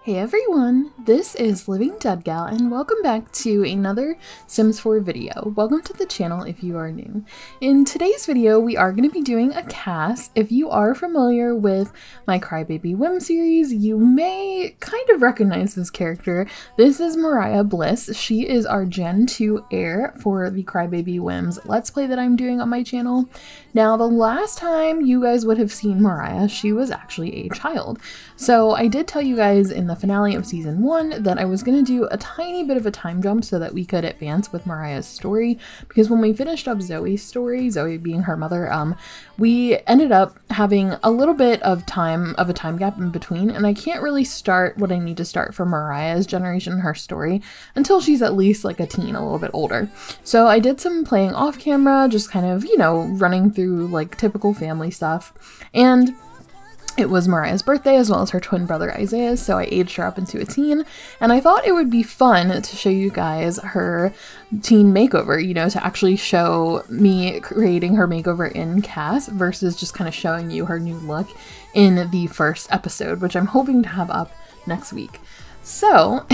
Hey everyone, this is Living Dead Gal and welcome back to another Sims 4 video. Welcome to the channel if you are new. In today's video we are going to be doing a CAS. If you are familiar with my Crybaby Whims series, you may kind of recognize this character. This is Mariah Bliss. She is our Gen 2 heir for the Crybaby Whims Let's Play that I'm doing on my channel. Now the last time you guys would have seen Mariah, she was actually a child. So I did tell you guys in the finale of season 1 that I was going to do a tiny bit of a time jump so that we could advance with Mariah's story, because when we finished up Zoe's story, Zoe being her mother, we ended up having a little bit of a time gap in between, and I can't really start what I need to start for Mariah's generation, her story, until she's at least like a teen, a little bit older. So I did some playing off camera, just kind of, you know, running through like typical family stuff, and it was Mariah's birthday as well as her twin brother Isaiah's, so I aged her up into a teen, and I thought it would be fun to show you guys her teen makeover, you know, to actually show me creating her makeover in CAS versus just kind of showing you her new look in the first episode, which I'm hoping to have up next week. So,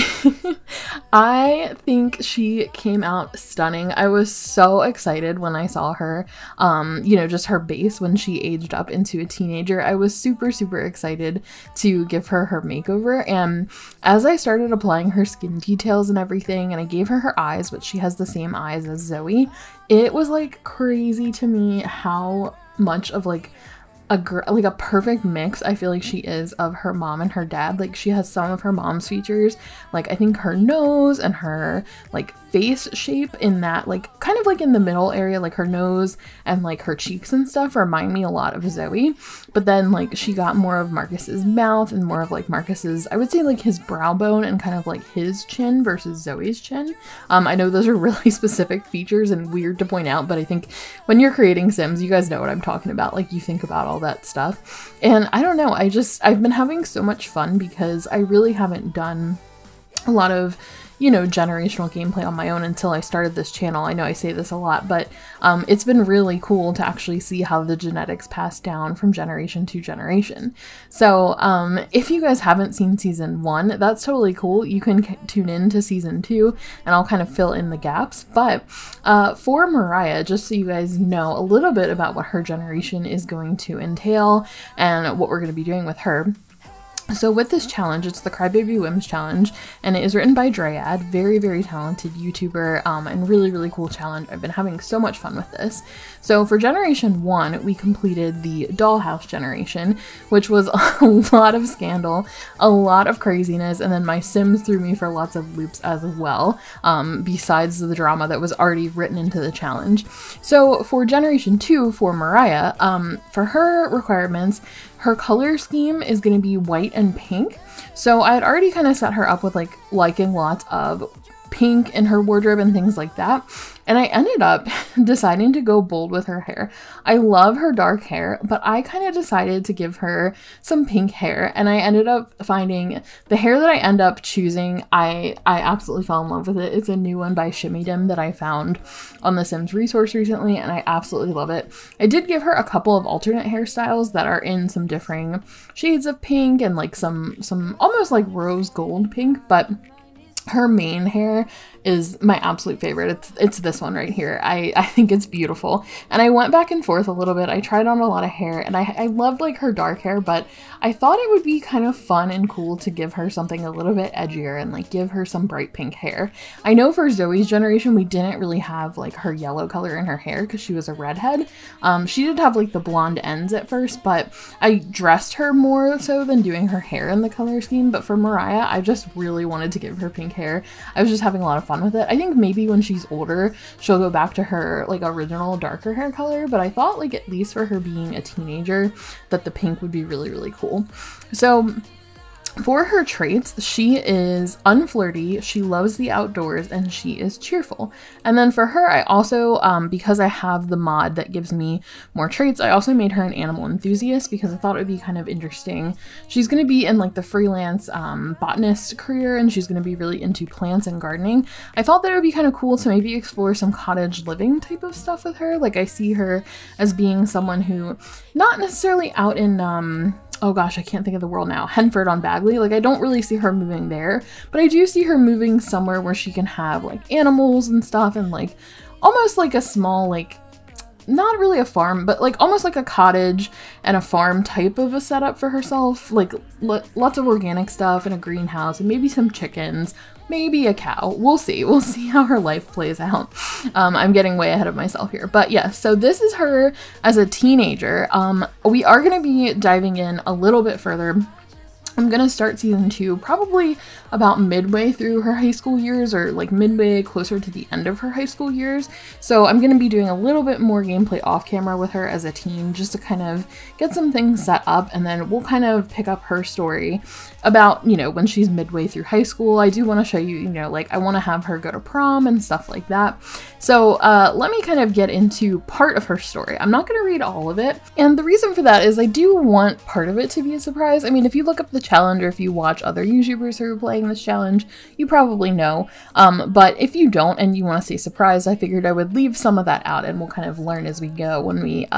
I think she came out stunning. I was so excited when I saw her, you know, just her base when she aged up into a teenager. I was super excited to give her her makeover, and as I started applying her skin details and everything, and I gave her her eyes, but she has the same eyes as Zoe, it was like crazy to me how much of like a perfect mix I feel like she is of her mom and her dad. Like, she has some of her mom's features, like I think her nose and her like face shape in that like kind of like in the middle area, like her nose and like her cheeks and stuff remind me a lot of Zoe, but then like she got more of Marcus's mouth and more of like Marcus's, I would say like his brow bone and kind of like his chin versus Zoe's chin. I know those are really specific features and weird to point out, but I think when you're creating Sims, you guys know what I'm talking about. Like, you think about all that stuff, and I don't know, I've been having so much fun because I really haven't done a lot of, you know, generational gameplay on my own until I started this channel. I know I say this a lot, but it's been really cool to actually see how the genetics pass down from generation to generation. So if you guys haven't seen season 1, that's totally cool. You can tune in to season 2 and I'll kind of fill in the gaps. But for Mariah, just so you guys know a little bit about what her generation is going to entail and what we're going to be doing with her. So with this challenge, it's the Crybaby Whims challenge, and it is written by Draeyad, very talented YouTuber, and really cool challenge. I've been having so much fun with this. So for generation 1, we completed the dollhouse generation, which was a lot of scandal, a lot of craziness, and then my Sims threw me for lots of loops as well, besides the drama that was already written into the challenge. So for generation 2, for Mariah, for her requirements, her color scheme is going to be white and pink. So I had already kind of set her up with like liking lots of pink in her wardrobe and things like that. And I ended up deciding to go bold with her hair. I love her dark hair, but I kind of decided to give her some pink hair, and I ended up finding the hair that I end up choosing. I absolutely fell in love with it. It's a new one by Shimmydim that I found on the Sims resource recently, and I absolutely love it. I did give her a couple of alternate hairstyles that are in some differing shades of pink and like some almost like rose gold pink, but her main hair is my absolute favorite. It's this one right here. I think it's beautiful, and I went back and forth a little bit. I tried on a lot of hair, and I loved like her dark hair, but I thought it would be kind of fun and cool to give her something a little bit edgier and like give her some bright pink hair. I know for Zoe's generation we didn't really have like her yellow color in her hair because she was a redhead. She did have like the blonde ends at first, but I dressed her more so than doing her hair in the color scheme. But for Mariah, I just really wanted to give her pink hair. I was just having a lot of fun with it. I think maybe when she's older she'll go back to her like original darker hair color, but I thought like at least for her being a teenager that the pink would be really cool. So for her traits, she is unflirty, she loves the outdoors, and she is cheerful. And then for her, I also, because I have the mod that gives me more traits, I also made her an animal enthusiast because I thought it would be kind of interesting. She's going to be in like the freelance botanist career, and she's going to be really into plants and gardening. I thought that it would be kind of cool to maybe explore some cottage living type of stuff with her. Like, I see her as being someone who, not necessarily out in oh gosh, I can't think of the world now, Henford on Bagley. Like, I don't really see her moving there, but I do see her moving somewhere where she can have like animals and stuff, and like almost like a small, like, not really a farm, but like almost like a cottage and a farm type of a setup for herself. Like lots of organic stuff and a greenhouse and maybe some chickens, maybe a cow. We'll see. We'll see how her life plays out. I'm getting way ahead of myself here. But yeah, so this is her as a teenager. We are going to be diving in a little bit further. I'm going to start season 2 probably about midway through her high school years, or like midway closer to the end of her high school years. So I'm going to be doing a little bit more gameplay off camera with her as a teen, just to kind of get some things set up, and then we'll kind of pick up her story about, you know, when she's midway through high school. I do want to show you, you know, like I want to have her go to prom and stuff like that. So let me kind of get into part of her story. I'm not going to read all of it. And the reason for that is I do want part of it to be a surprise. I mean, if you look up the challenge, or if you watch other YouTubers who are playing this challenge, you probably know. But if you don't and you want to stay surprised, I figured I would leave some of that out, and we'll kind of learn as we go when we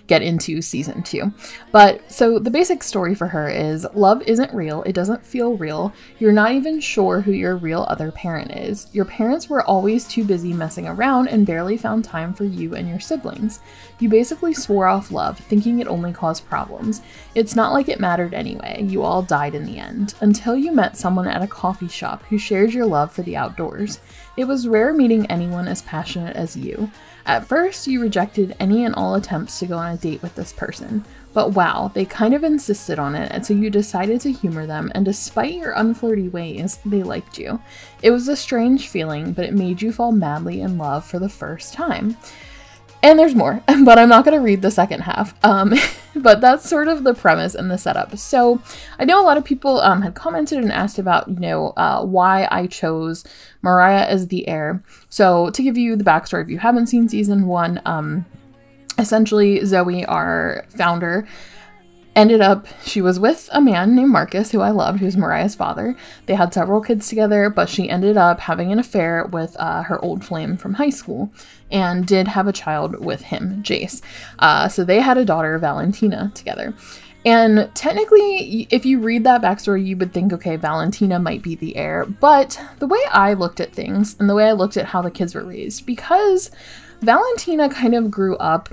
get into season 2. But so the basic story for her is love isn't real. It doesn't feel real. You're not even sure who your real other parent is. Your parents were always too busy messing around and barely found time for you and your siblings. You basically swore off love, thinking it only caused problems. It's not like it mattered anyway. You all died in the end, until you met someone at a coffee shop who shared your love for the outdoors. It was rare meeting anyone as passionate as you. At first, you rejected any and all attempts to go on a date with this person. But wow, they kind of insisted on it, and so you decided to humor them, and despite your unflirty ways, they liked you. It was a strange feeling, but it made you fall madly in love for the first time. And there's more, but I'm not going to read the second half. But that's sort of the premise and the setup. So I know a lot of people had commented and asked about, you know, why I chose Mariah as the heir. So to give you the backstory, if you haven't seen season 1, essentially Zoe, our founder, ended up, she was with a man named Marcus, who I loved, who's Mariah's father. They had several kids together, but she ended up having an affair with her old flame from high school, and did have a child with him, Jace. So they had a daughter, Valentina, together. And technically, if you read that backstory, you would think, okay, Valentina might be the heir. But the way I looked at things, and the way I looked at how the kids were raised, because Valentina kind of grew up,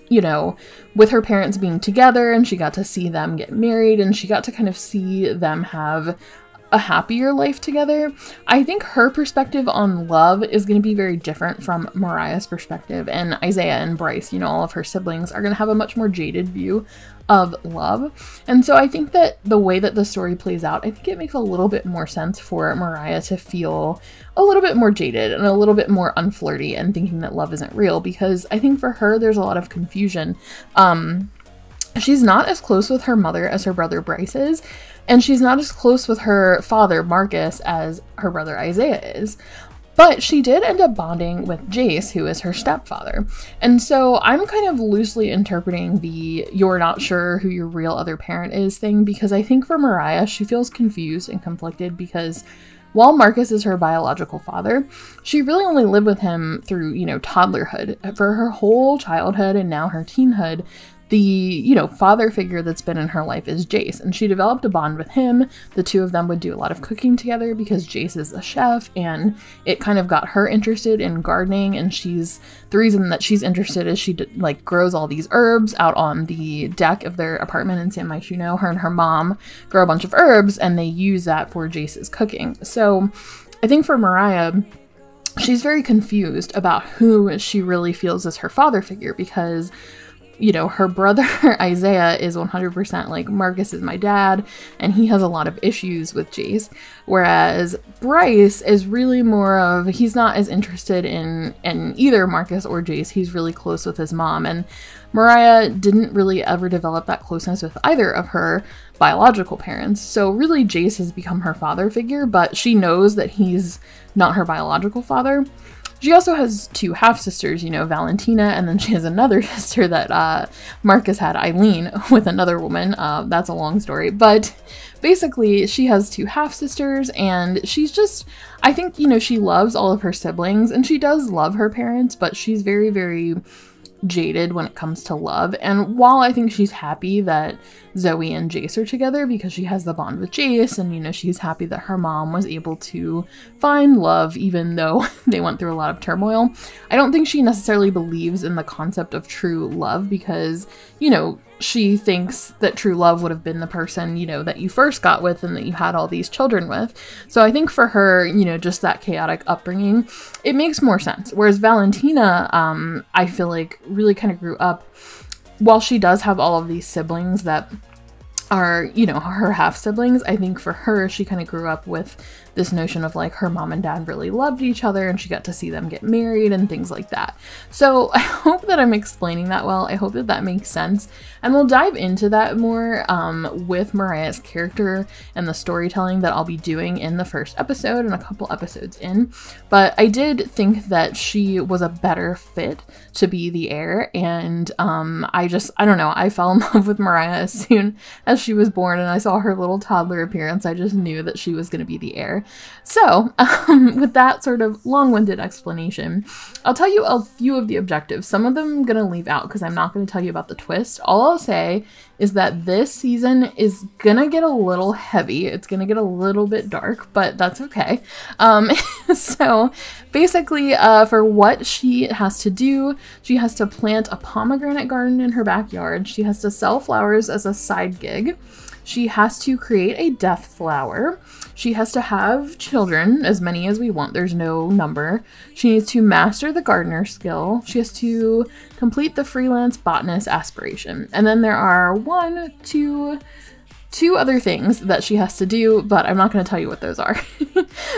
you know, with her parents being together, and she got to see them get married, and she got to kind of see them have a happier life together. I think her perspective on love is going to be very different from Mariah's perspective, and Isaiah and Bryce, you know, all of her siblings, are going to have a much more jaded view of love. And so I think that the way that the story plays out, I think it makes a little bit more sense for Mariah to feel a little bit more jaded and a little bit more unflirty and thinking that love isn't real, because I think for her there's a lot of confusion. She's not as close with her mother as her brother Bryce is, and she's not as close with her father Marcus as her brother Isaiah is. But she did end up bonding with Jace, who is her stepfather. And so I'm kind of loosely interpreting the you're not sure who your real other parent is thing, because I think for Mariah, she feels confused and conflicted because while Marcus is her biological father, she really only lived with him through, you know, toddlerhood. For her whole childhood and now her teenhood, the, you know, father figure that's been in her life is Jace, and she developed a bond with him. The two of them would do a lot of cooking together because Jace is a chef, and it kind of got her interested in gardening. And the reason that she's interested is she like grows all these herbs out on the deck of their apartment in San Myshuno. Her and her mom grow a bunch of herbs, and they use that for Jace's cooking. So I think for Mariah, she's very confused about who she really feels as her father figure, because, you know, her brother Isaiah is 100% like, Marcus is my dad, and he has a lot of issues with Jace. Whereas Bryce is really more of, he's not as interested in either Marcus or Jace. He's really close with his mom, and Mariah didn't really ever develop that closeness with either of her biological parents. So really Jace has become her father figure, but she knows that he's not her biological father. She also has two half-sisters, you know, Valentina, and then she has another sister that Marcus had, Eileen, with another woman. That's a long story. But basically, she has two half-sisters, and she's just, I think, you know, she loves all of her siblings, and she does love her parents, but she's very, very jaded when it comes to love. And while I think she's happy that Zoe and Jace are together because she has the bond with Jace, and, you know, she's happy that her mom was able to find love even though they went through a lot of turmoil, I don't think she necessarily believes in the concept of true love because, you know, she thinks that true love would have been the person, you know, that you first got with and that you had all these children with. So I think for her, you know, just that chaotic upbringing, it makes more sense. Whereas Valentina, I feel like really kind of grew up, while she does have all of these siblings that are, you know, her half siblings, I think for her, she kind of grew up with this notion of like her mom and dad really loved each other and she got to see them get married and things like that. So I hope that I'm explaining that well. I hope that that makes sense. And we'll dive into that more with Mariah's character and the storytelling that I'll be doing in the first episode and a couple episodes in. But I did think that she was a better fit to be the heir. And I don't know, I fell in love with Mariah as soon as she was born and I saw her little toddler appearance. I just knew that she was going to be the heir. So with that sort of long-winded explanation, I'll tell you a few of the objectives. Some of them I'm going to leave out because I'm not going to tell you about the twist. All I'll say is that this season is going to get a little heavy. It's going to get a little bit dark, but that's okay. So basically, for what she has to do, she has to plant a pomegranate garden in her backyard. She has to sell flowers as a side gig. She has to create a death flower. She has to have children, as many as we want. There's no number. She needs to master the gardener skill. She has to complete the freelance botanist aspiration. And then there are two other things that she has to do, but I'm not going to tell you what those are.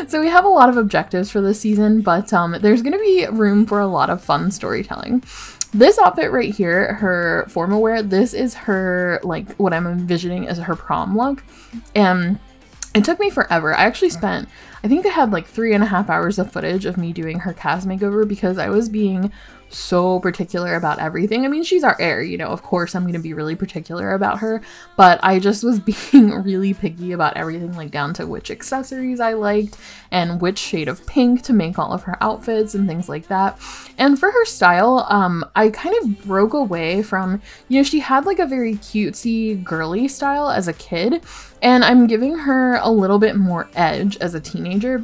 So we have a lot of objectives for this season, but there's going to be room for a lot of fun storytelling. This outfit right here, her formal wear, this is her, like, what I'm envisioning as her prom look. And it took me forever. I actually spent, I think I had like 3.5 hours of footage of me doing her CAS makeover because I was being so particular about everything. I mean, she's our heir, you know, of course I'm going to be really particular about her, but I just was being really picky about everything, like down to which accessories I liked and which shade of pink to make all of her outfits and things like that. And for her style, I kind of broke away from, you know, she had like a very cutesy girly style as a kid, and I'm giving her a little bit more edge as a teenager.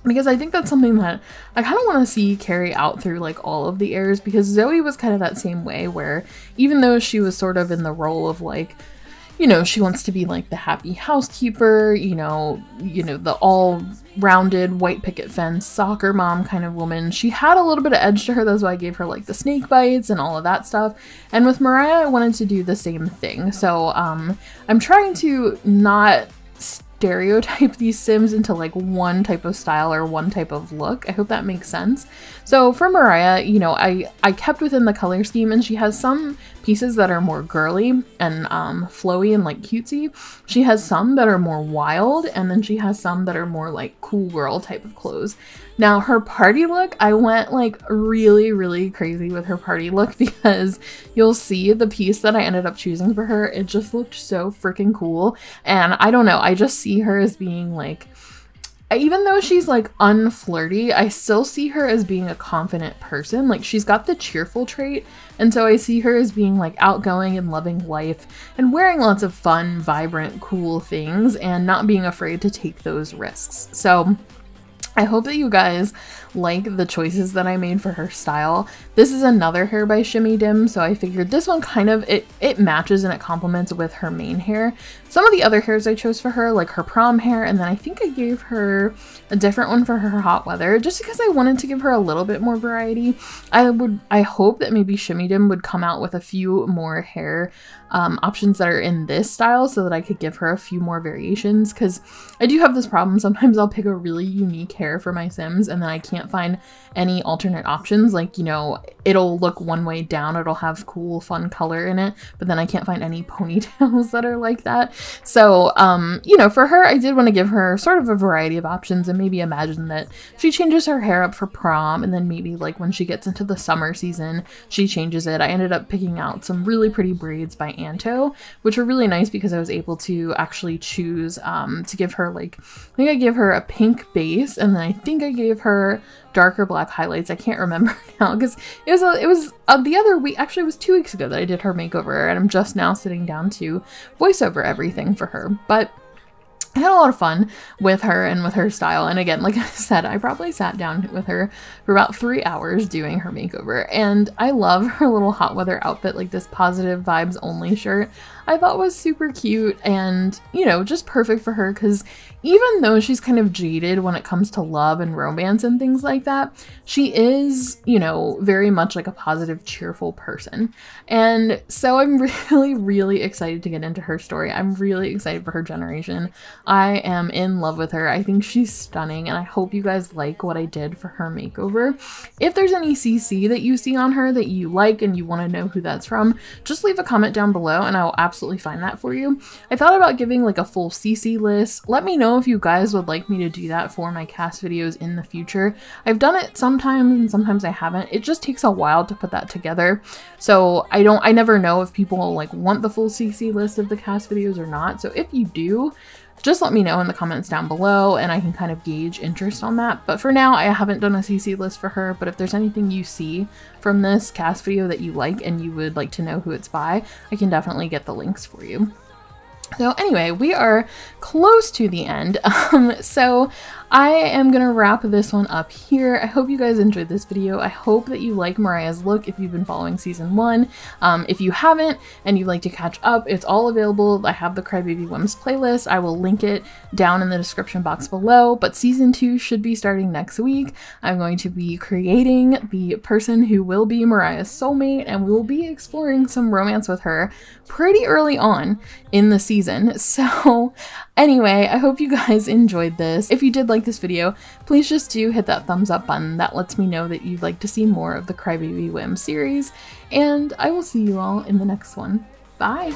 Because I think that's something that I kind of want to see carry out through like all of the heirs, because Zoe was kind of that same way where even though she was sort of in the role of like, you know, she wants to be like the happy housekeeper, you know, the all-rounded white picket fence soccer mom kind of woman, she had a little bit of edge to her. That's why I gave her like the snake bites and all of that stuff. And with Mariah, I wanted to do the same thing. So I'm trying to not stereotype these Sims into like one type of style or one type of look. I hope that makes sense. So for Mariah, you know, I kept within the color scheme, and she has some pieces that are more girly and flowy and like cutesy. She has some that are more wild, and then she has some that are more like cool girl type of clothes. Now her party look, I went like really, really crazy with her party look because you'll see the piece that I ended up choosing for her. It just looked so freaking cool. And I don't know, I just see her as being like, even though she's like unflirty, I still see her as being a confident person. Like she's got the cheerful trait. And so I see her as being like outgoing and loving life and wearing lots of fun, vibrant, cool things and not being afraid to take those risks. So I hope that you guys like the choices that I made for her style. This is another hair by Shimmy Dim, so I figured this one kind of, it matches and it complements with her main hair. Some of the other hairs I chose for her, like her prom hair, and then I think I gave her a different one for her hot weather, just because I wanted to give her a little bit more variety. I hope that maybe Shimmy Dim would come out with a few more hair options that are in this style so that I could give her a few more variations, because I do have this problem. Sometimes I'll pick a really unique hair for my Sims and then I can't find any alternate options. Like, you know, it'll look one way down, it'll have cool fun color in it, but then I can't find any ponytails that are like that. So you know, for her I did want to give her sort of a variety of options and maybe imagine that she changes her hair up for prom, and then maybe like when she gets into the summer season she changes it. I ended up picking out some really pretty braids by Anto, which were really nice because I was able to actually choose to give her like, I think I gave her a pink base, and then I think I gave her darker black highlights. I can't remember now because it was the other week, actually it was 2 weeks ago that I did her makeover, and I'm just now sitting down to voice over everything for her. But I had a lot of fun with her and with her style, and again, like I said, I probably sat down with her for about 3 hours doing her makeover, and I love her little hot weather outfit, like this positive vibes only shirt. I thought was super cute and, you know, just perfect for her because even though she's kind of jaded when it comes to love and romance and things like that, she is, you know, very much like a positive, cheerful person. And so I'm really, really excited to get into her story. I'm really excited for her generation. I am in love with her. I think she's stunning, and I hope you guys like what I did for her makeover. If there's any CC that you see on her that you like and you want to know who that's from, just leave a comment down below and I will absolutely find that for you. I thought about giving like a full CC list. Let me know if you guys would like me to do that for my CAS videos in the future. I've done it sometimes and sometimes I haven't. It just takes a while to put that together. So I never know if people like want the full CC list of the CAS videos or not. So if you do, just let me know in the comments down below and I can kind of gauge interest on that. But for now, I haven't done a CC list for her, but if there's anything you see from this CAS video that you like and you would like to know who it's by, I can definitely get the links for you. So anyway, we are close to the end. So I am going to wrap this one up here. I hope you guys enjoyed this video. I hope that you like Mariah's look if you've been following season 1. If you haven't and you'd like to catch up, it's all available. I have the Crybaby Whims playlist. I will link it down in the description box below, but season 2 should be starting next week. I'm going to be creating the person who will be Mariah's soulmate, and we will be exploring some romance with her pretty early on in the season. So anyway, I hope you guys enjoyed this. If you did like this video, please just do hit that thumbs up button. That lets me know that you'd like to see more of the Crybaby Whims series, and I will see you all in the next one. Bye!